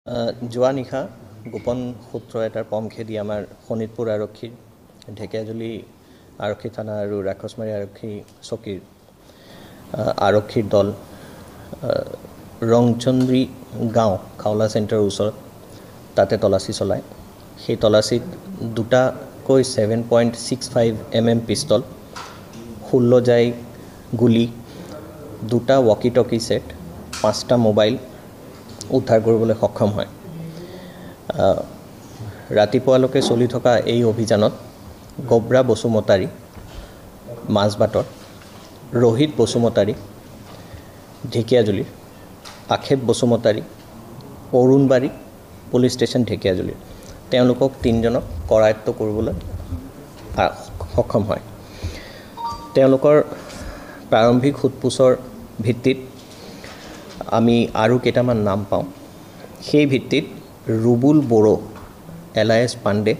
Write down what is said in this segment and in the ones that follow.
যোৱা নিশা গোপন সূত্ৰ এটাৰ পমখেদি আমাৰ শোণিতপুৰ আৰক্ষীৰ ঢেকীয়াজুলি আৰক্ষী থানা আৰু ৰাক্ষসমাৰী আৰক্ষী চকীৰ আৰক্ষীৰ দল ৰংচন্দ্ৰী গাঁও খাওলা চেণ্টাৰৰ ওচৰত তাতে তলাচী চলায়। সেই তলাচীত দুটাকৈ 7.65 mm পিষ্টল, 16 জাই গুলি, দুটা ৱাকি টকি ছেট, 5টা মোবাইল উদ্ধাৰ কৰিবলৈ সক্ষম হয়। ৰাতিপুৱালৈকে চলি থকা এই অভিযানত গব্ৰা বসুমতাৰী মাজবাটৰ, ৰোহিত বসুমতাৰী ঢেকীয়াজুলিৰ, আক্ষেপ বসুমতাৰী অৰুণবাৰী পুলিচ ষ্টেচন ঢেকীয়াজুলিৰ, তেওঁলোকক 3জনক কৰায়ত্ব কৰিবলৈ সক্ষম হয়। তেওঁলোকৰ প্ৰাৰম্ভিক সোধপোছৰ ভিত্তিত আমি আৰু কেইটামান নাম পাওঁ। সেই ভিত্তিত ৰুবুল বড়ো এলায়েছ পাণ্ডে,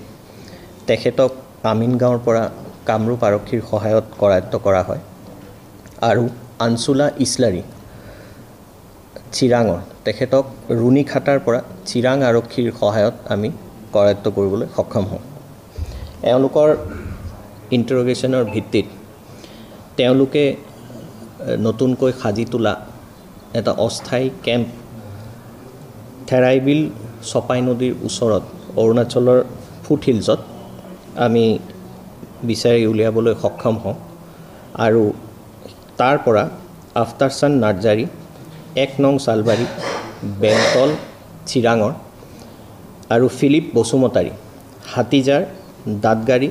তেখেতক আমিনগাঁৱৰ পৰা কামৰূপ আৰক্ষীৰ সহায়ত কৰায়ত্ব কৰা হয়। আৰু আনচুলা ইছলাৰী চিৰাঙৰ, তেখেতক ৰুণিখাটাৰ পৰা চিৰাং আৰক্ষীৰ সহায়ত আমি কৰায়ত্ব কৰিবলৈ সক্ষম হওঁ। এওঁলোকৰ ইণ্টাৰগেশ্যনৰ ভিত্তিত তেওঁলোকে নতুনকৈ সাজি তোলা এটা অস্থায়ী কেম্প থেৰাইবিল চপাই নদীৰ ওচৰত অৰুণাচলৰ ফুটহিলছত আমি বিচাৰি উলিয়াবলৈ সক্ষম হওঁ। আৰু তাৰ পৰা আফতাৰচান নাৰ্জাৰী 1 নং চালবাৰী বেংতল চিৰাঙৰ আৰু ফিলিপ বসুমতাৰী হাতীজাৰ দাঁতগাড়ী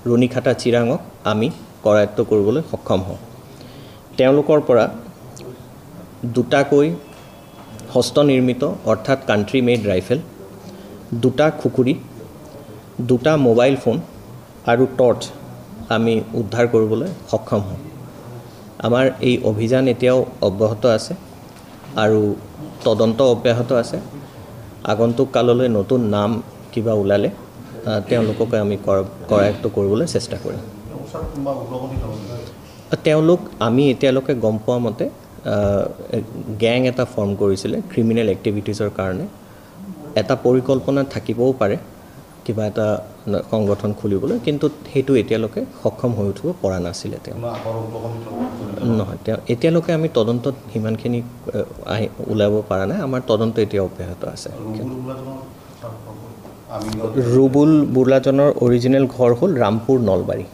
ৰুণিখাটা চিৰাঙক আমি কৰায়ত্ব কৰিবলৈ সক্ষম হওঁ। তেওঁলোকৰ পৰা দুটাকৈ হস্তনিৰ্মিত অৰ্থাৎ কাণ্ট্ৰি মেড ৰাইফেল, দুটা খুকুৰি, দুটা মোবাইল ফোন আৰু টৰ্চ আমি উদ্ধাৰ কৰিবলৈ সক্ষম হওঁ। আমাৰ এই অভিযান এতিয়াও অব্যাহত আছে আৰু তদন্ত অব্যাহত আছে। আগন্তুক কাললৈ নতুন নাম কিবা ওলালে তেওঁলোকক আমি কৰায়ত্ব কৰিবলৈ চেষ্টা কৰিম। তেওঁলোক আমি এতিয়ালৈকে গম পোৱা মতে গেং এটা ফৰ্ম কৰিছিলে ক্ৰিমিনেল এক্টিভিটিছৰ কাৰণে। এটা পৰিকল্পনা থাকিবও পাৰে কিবা এটা সংগঠন খুলিবলৈ, কিন্তু সেইটো এতিয়ালৈকে সক্ষম হৈ উঠিব পৰা নাছিলে। তেওঁ নহয়, তেওঁ এতিয়ালৈকে আমি তদন্তত সিমানখিনি ওলাব পৰা নাই। আমাৰ তদন্ত এতিয়া অব্যাহত আছে। ৰুবুল বুৰ্লাজনৰ অৰিজিনেল ঘৰ হ'ল ৰামপুৰ নলবাৰী।